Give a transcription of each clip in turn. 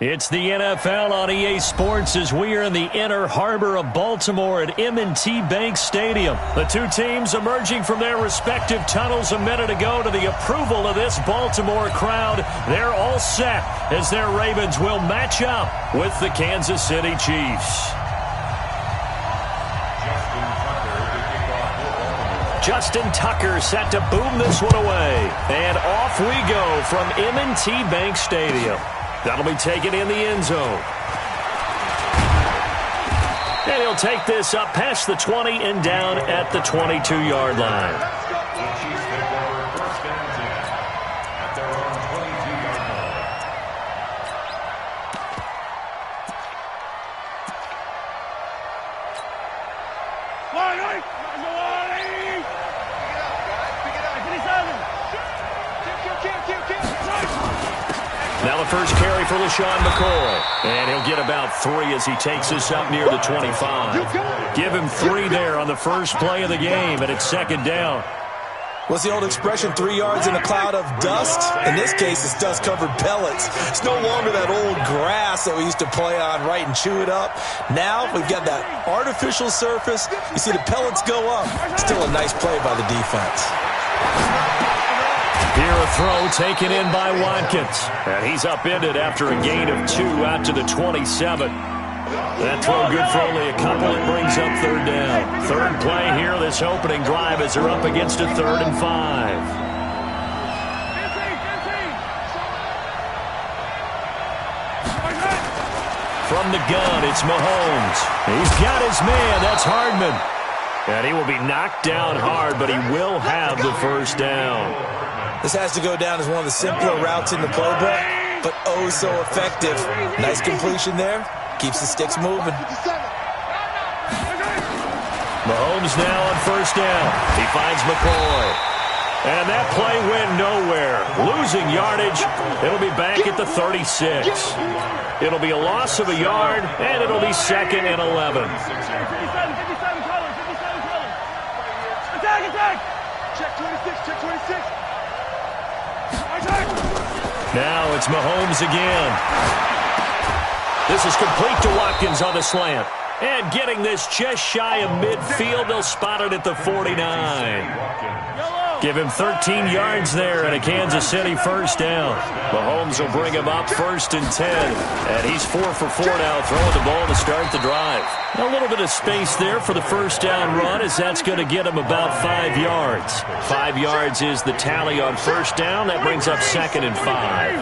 It's the NFL on EA Sports as we are in the inner harbor of Baltimore at M&T Bank Stadium. The two teams emerging from their respective tunnels a minute ago to the approval of this Baltimore crowd. They're all set as their Ravens will match up with the Kansas City Chiefs. Justin Tucker set to boom this one away. And off we go from M&T Bank Stadium. That'll be taken in the end zone. And he'll take this up past the 20 and down at the 22-yard line. Now the first carry for LaShawn McCoy. And he'll get about 3 as he takes this up near the 25. Give him 3 there on the first play of the game, and it's second down. What's the old expression, 3 yards in a cloud of dust? In this case, it's dust-covered pellets. It's no longer that old grass that we used to play on, right, and chew it up. Now we've got that artificial surface. You see the pellets go up. Still a nice play by the defense. Here a throw taken in by Watkins. And he's upended after a gain of 2 out to the 27. That throw good for only a couple. It brings up third down. Third play here, this opening drive as they're up against a 3rd and 5. From the gun, it's Mahomes. He's got his man. That's Hardman. And he will be knocked down hard, but he will have the first down. This has to go down as one of the simpler routes in the playbook, but oh so effective. Nice completion there. Keeps the sticks moving. Mahomes now on first down. He finds McCoy. And that play went nowhere. Losing yardage. It'll be back at the 36. It'll be a loss of a yard, and it'll be 2nd and 11. Attack! Check 26, check 26. Now it's Mahomes again. This is complete to Watkins on the slant. And getting this just shy of midfield, they'll spot it at the 49. Give him 13 yards there and a Kansas City first down. Mahomes will bring him up 1st and 10. And he's 4 for 4 now, throwing the ball to start the drive. A little bit of space there for the first down run, as that's going to get him about 5 yards. 5 yards is the tally on first down. That brings up 2nd and 5.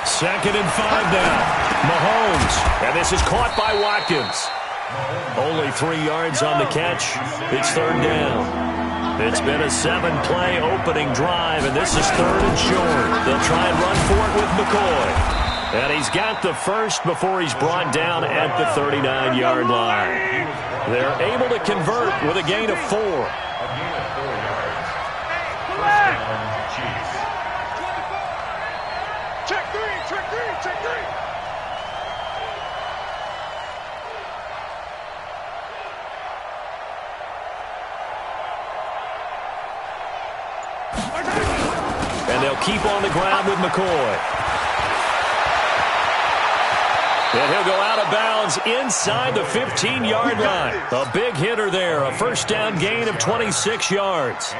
2nd and 5 now. Mahomes. And this is caught by Watkins. Only 3 yards on the catch. It's 3rd down. It's been a 7-play opening drive, and this is 3rd and short. They'll try and run for it with McCoy. And he's got the first before he's brought down at the 39-yard line. They're able to convert with a gain of 4. Check 3, check 3, check 3. And they'll keep on the ground with McCoy. And he'll go out of bounds inside the 15-yard line. A big hitter there, a first down gain of 26 yards.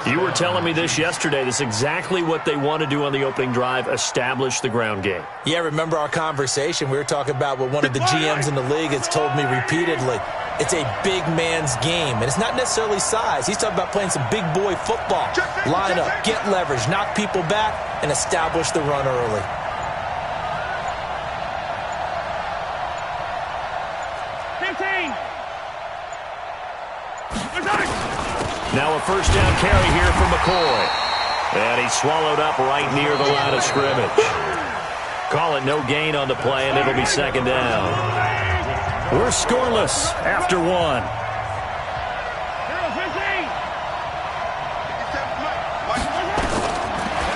You were telling me this yesterday. This is exactly what they want to do on the opening drive, establish the ground game. Yeah, remember our conversation? We were talking about what one of the GMs in the league has told me repeatedly. It's a big man's game, and it's not necessarily size. He's talking about playing some big boy football. Line up, get leverage, knock people back, and establish the run early. Now a first down carry here for McCoy. And he's swallowed up right near the line of scrimmage. Call it no gain on the play, and it'll be 2nd down. We're scoreless after 1.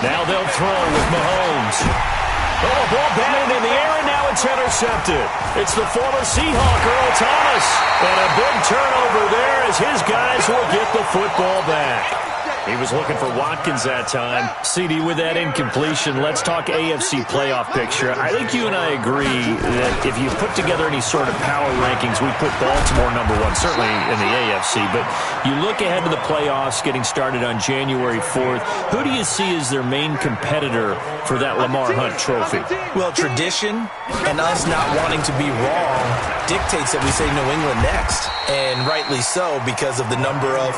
Now they'll throw with Mahomes. Oh, a ball batted in the air, and now it's it's intercepted. It's the former Seahawk, Earl Thomas. And a big turnover there as his guys will get the football back. He was looking for Watkins that time. CD, with that incompletion, let's talk AFC playoff picture. I think you and I agree that if you put together any sort of power rankings, we put Baltimore #1, certainly in the AFC. But you look ahead to the playoffs getting started on January 4th. Who do you see as their main competitor for that Lamar Hunt trophy? Well, tradition and us not wanting to be wrong dictates that we say New England next. And rightly so, because of the number of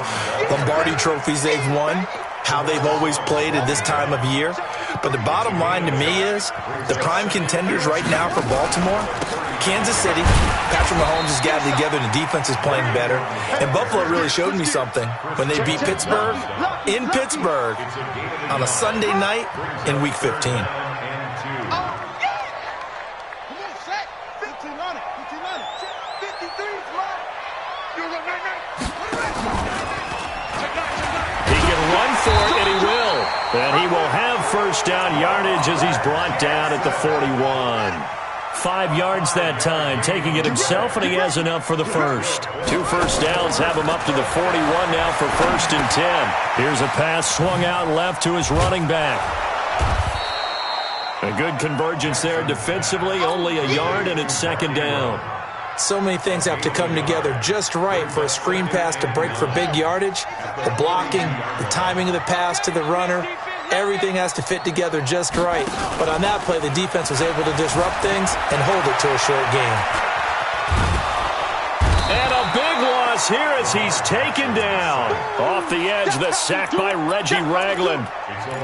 Lombardi trophies they've won, how they've always played at this time of year. But the bottom line to me is the prime contenders right now for Baltimore, Kansas City. Patrick Mahomes has gathered together. The defense is playing better. And Buffalo really showed me something when they beat Pittsburgh in Pittsburgh on a Sunday night in Week 15. And he will have first down yardage as he's brought down at the 41. 5 yards that time, taking it himself, and he has enough for the first. 2 first downs have him up to the 41 now for 1st and 10. Here's a pass swung out left to his running back. A good convergence there defensively, only a yard, and it's 2nd down. So many things have to come together just right for a screen pass to break for big yardage. The blocking, the timing of the pass to the runner, everything has to fit together just right. But on that play, the defense was able to disrupt things and hold it to a short game. And a big loss here as he's taken down. Off the edge, the sack by Reggie Ragland.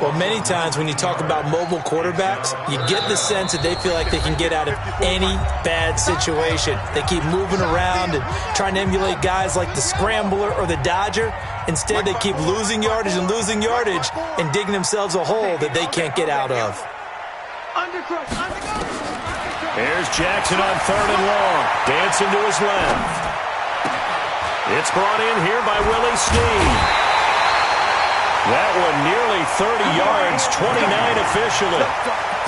Well, many times when you talk about mobile quarterbacks, you get the sense that they feel like they can get out of any bad situation. They keep moving around and trying to emulate guys like the Scrambler or the Dodger. Instead, they keep losing yardage and digging themselves a hole that they can't get out of. Here's Jackson on 3rd and long. Dancing to his left. It's brought in here by Willie Snead. That one nearly 30 yards, 29 officially.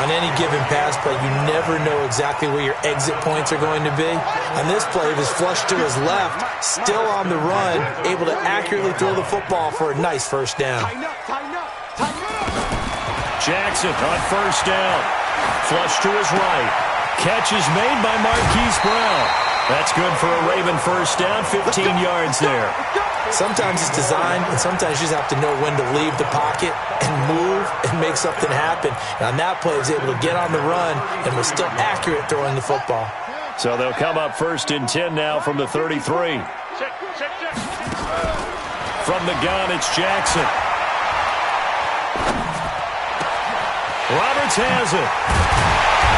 On any given pass play, you never know exactly where your exit points are going to be. On this play, he was flushed to his left, still on the run, able to accurately throw the football for a nice first down. Jackson on 1st down. Flush to his right. Catch is made by Marquise Brown. That's good for a Raven first down, 15 yards there. Sometimes it's designed, and sometimes you just have to know when to leave the pocket and move and make something happen. And on that play, he was able to get on the run and was still accurate throwing the football. So they'll come up 1st and 10 now from the 33. From the gun, it's Jackson. Roberts has it.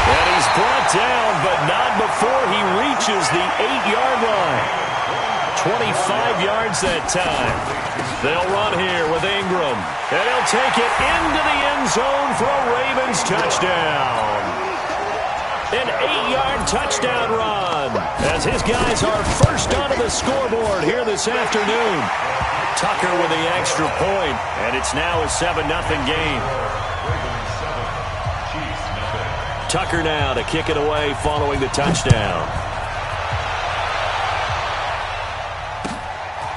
And he's brought down, but not before he reaches the 8-yard line. 25 yards that time. They'll run here with Ingram. And he'll take it into the end zone for a Ravens touchdown. An 8-yard touchdown run as his guys are first onto the scoreboard here this afternoon. Tucker with the extra point, and it's now a 7-0 game. Tucker now to kick it away following the touchdown.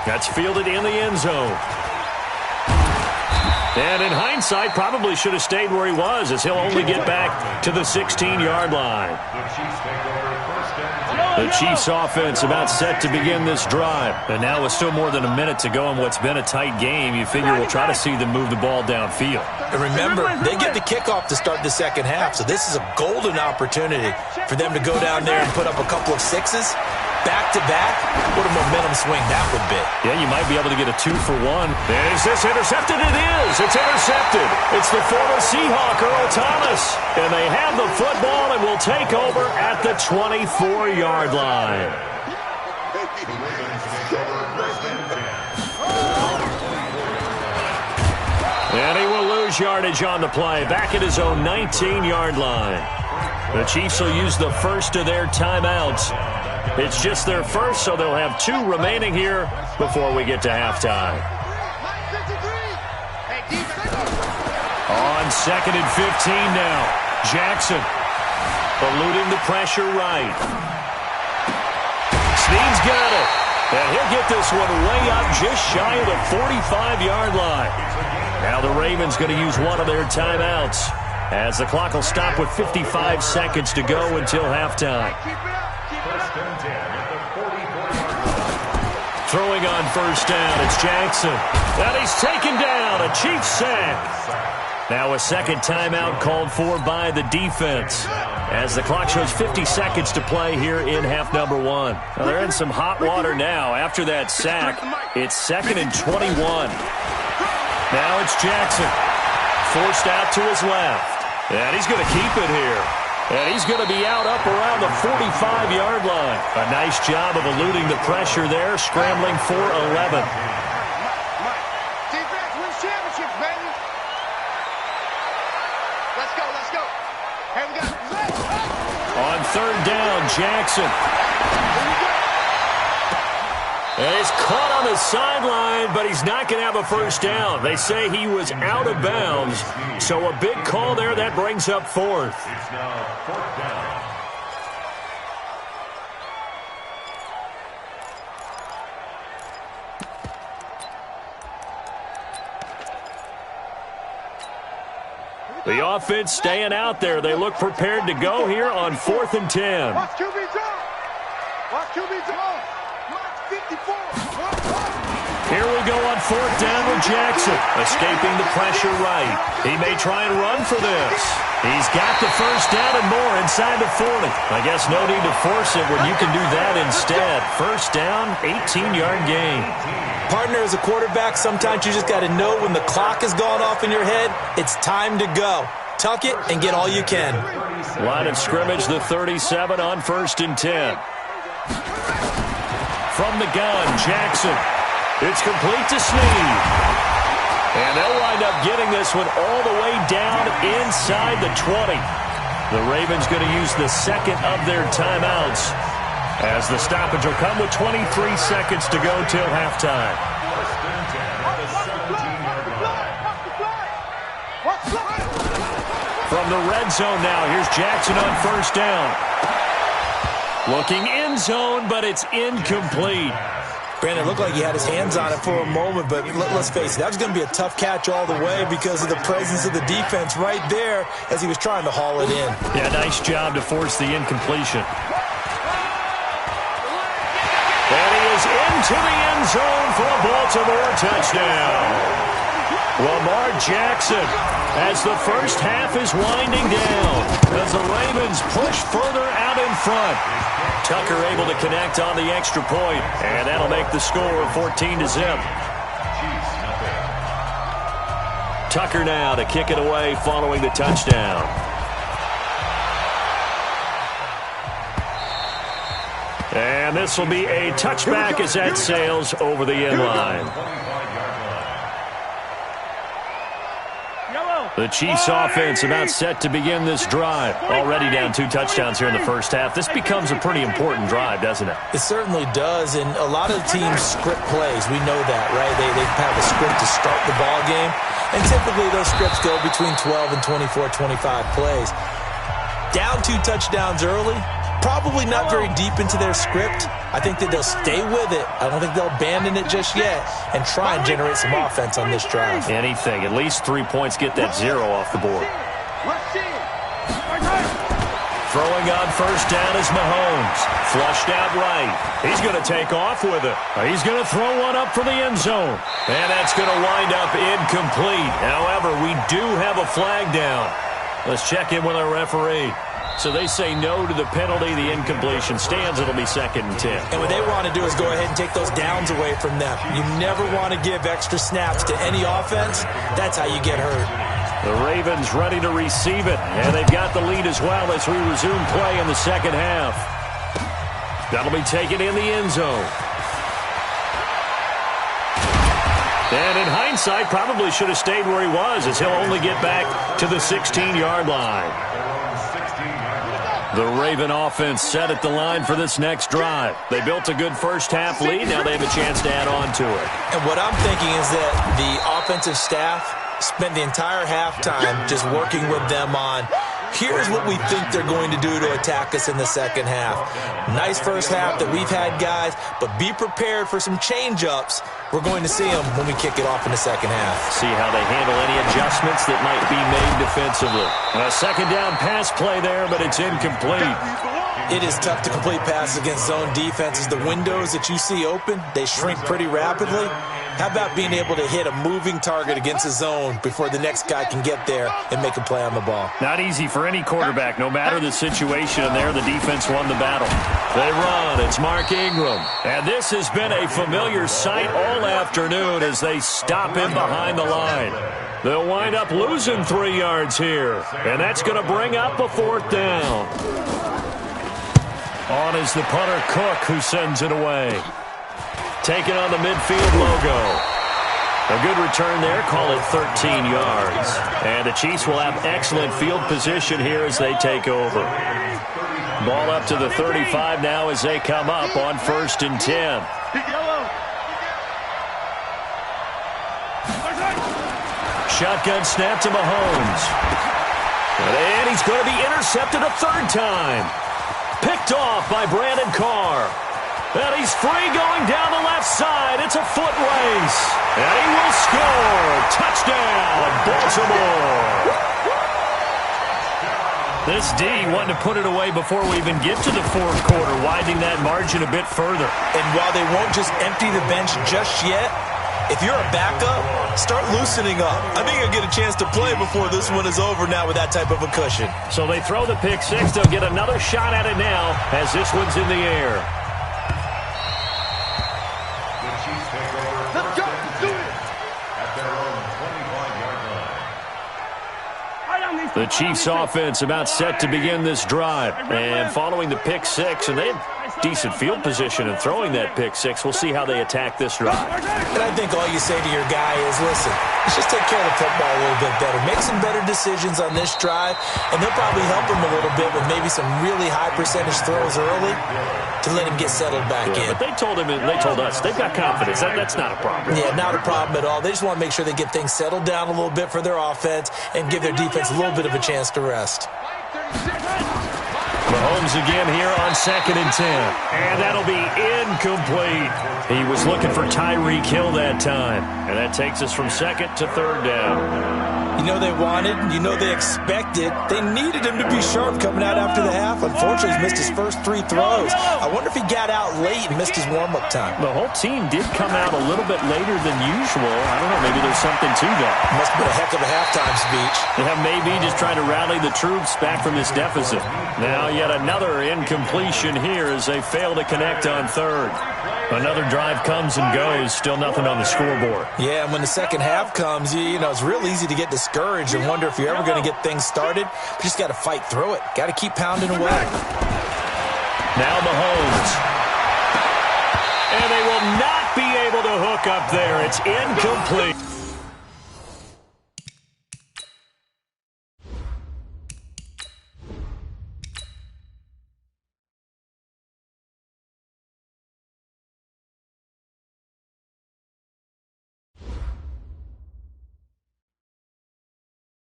That's fielded in the end zone. And in hindsight, probably should have stayed where he was, as he'll only get back to the 16-yard line. The Chiefs offense about set to begin this drive. And now with still more than a minute to go in what's been a tight game, you figure we'll try to see them move the ball downfield. And remember, they get the kickoff to start the second half, so this is a golden opportunity for them to go down there and put up a couple of sixes. Back-to-back, what a momentum swing that would be. Yeah, you might be able to get a 2-for-1. And is this intercepted? It is. It's intercepted. It's the former Seahawk, Earl Thomas. And they have the football and will take over at the 24-yard line. And he will lose yardage on the play. Back at his own 19-yard line. The Chiefs will use the first of their timeouts. It's just their first, so they'll have 2 remaining here before we get to halftime. On 2nd and 15 now. Jackson. Eluding the pressure right. Snead's got it. And he'll get this one way up just shy of the 45-yard line. Now the Ravens going to use one of their timeouts, as the clock will stop with 55 seconds to go until halftime. Throwing on first down, it's Jackson. And he's taken down, a Chiefs sack. Now a second timeout called for by the defense, as the clock shows 50 seconds to play here in half number one. Well, they're in some hot water now. After that sack, it's 2nd and 21. Now it's Jackson. Forced out to his left. And he's going to keep it here. And he's going to be out up around the 45-yard line. A nice job of eluding the pressure there, scrambling for 11. Defense wins championships, baby. Let's go, let's go. Hey, we got on third down, Jackson. And he's caught on the sideline, but he's not going to have a first down. They say he was out of bounds. So a big call there. That brings up fourth. It's now fourth down. The offense staying out there. They look prepared to go here on 4th and 10. Watch QB zone. Watch QB zone. Watch 54. Here we go on 4th down with Jackson, escaping the pressure right. He may try and run for this. He's got the first down and more inside the 40. I guess no need to force it when you can do that instead. First down, 18-yard gain. Partner, as a quarterback, sometimes you just got to know when the clock has gone off in your head, it's time to go. Tuck it and get all you can. Line of scrimmage, the 37 on 1st and 10. From the gun, Jackson. It's complete to Snead. And they'll wind up getting this one all the way down inside the 20. The Ravens going to use the second of their timeouts, as the stoppage will come with 23 seconds to go till halftime. From the red zone now, here's Jackson on first down. Looking in zone, but it's incomplete. Brandon, it looked like he had his hands on it for a moment, but let's face it, that was going to be a tough catch all the way because of the presence of the defense right there as he was trying to haul it in. Yeah, nice job to force the incompletion. And he is into the end zone for a Baltimore touchdown. Lamar Jackson, as the first half is winding down, as the Ravens push further out in front. Tucker able to connect on the extra point, and that'll make the score 14-0. Tucker now to kick it away following the touchdown. And this will be a touchback as that sails over the end line. The Chiefs offense about set to begin this drive. Already down 2 touchdowns here in the first half. This becomes a pretty important drive, doesn't it? It certainly does, and a lot of teams script plays. We know that, right? They have a script to start the ball game, and typically those scripts go between 12 and 24, 25 plays. Down 2 touchdowns early, probably not very deep into their script. I think that they'll stay with it. I don't think they'll abandon it just yet and try and generate some offense on this drive. Anything. At least 3 points, get that 0 off the board. Throwing on first down is Mahomes. Flushed out right. He's going to take off with it. He's going to throw one up for the end zone. And that's going to wind up incomplete. However, we do have a flag down. Let's check in with our referee. So they say no to the penalty. The incompletion stands. It'll be 2nd and 10. And what they want to do is go ahead and take those downs away from them. You never want to give extra snaps to any offense. That's how you get hurt. The Ravens ready to receive it. And they've got the lead as well as we resume play in the second half. That'll be taken in the end zone. And in hindsight, probably should have stayed where he was, as he'll only get back to the 16-yard line. The Raven offense set at the line for this next drive. They built a good first half lead. Now they have a chance to add on to it. And what I'm thinking is that the offensive staff spent the entire halftime just working with them on Here's what we think they're going to do to attack us in the second half. Nice first half that we've had, guys, but be prepared for some change-ups. We're going to see them when we kick it off in the second half. See how they handle any adjustments that might be made defensively. A second down pass play there, but it's incomplete. It is tough to complete passes against zone defenses. The windows that you see open, they shrink pretty rapidly. How about being able to hit a moving target against a zone before the next guy can get there and make a play on the ball? Not easy for any quarterback, no matter the situation. And there, the defense won the battle. They run. It's Mark Ingram. And this has been a familiar sight all afternoon as they stop him behind the line. They'll wind up losing 3 yards here. And that's going to bring up a 4th down. On is the punter, Cook, who sends it away. Taking on the midfield logo. A good return there. Call it 13 yards. And the Chiefs will have excellent field position here as they take over. Ball up to the 35 now as they come up on 1st and 10. Shotgun snap to Mahomes. And he's going to be intercepted a 3rd time. Picked off by Brandon Carr. And he's free going down the left side. It's a foot race. And he will score. Touchdown, Baltimore. This D wanting to put it away before we even get to the 4th quarter, widening that margin a bit further. And while they won't just empty the bench just yet, if you're a backup, start loosening up. I think you'll get a chance to play before this one is over now with that type of a cushion. So they throw the pick 6. They'll get another shot at it now as this one's in the air. Let's go. Do it. At their own 25-yard line. The Chiefs offense about set to begin this drive. And following the pick 6, and they have decent field position in throwing that pick 6. We'll see how they attack this drive. And I think all you say to your guy is, listen, let's just take care of the football a little bit better. Make some better decisions on this drive, and they'll probably help him a little bit with maybe some really high percentage throws early to let him get settled back in. But they told him, and they told us, they've got confidence. That's not a problem. Yeah, not a problem at all. They just want to make sure they get things settled down a little bit for their offense and give their defense a little bit of a chance to rest. Mahomes again here on 2nd and 10. And that'll be incomplete. He was looking for Tyreek Hill that time. And that takes us from 2nd to 3rd down. You know they wanted, you know they expected. They needed him to be sharp coming out after the half. Unfortunately, he's missed his first 3 throws. I wonder if he got out late and missed his warm-up time. The whole team did come out a little bit later than usual. I don't know, maybe there's something to that. Must have been a heck of a halftime speech. Yeah, maybe just trying to rally the troops back from this deficit. Now yet another incompletion here as they fail to connect on 3rd. Another drive comes and goes, still nothing on the scoreboard. Yeah, and when the second half comes, you know, it's real easy to get discouraged and wonder if you're ever going to get things started. You just got to fight through it. Got to keep pounding away. Now Mahomes. And they will not be able to hook up there. It's incomplete.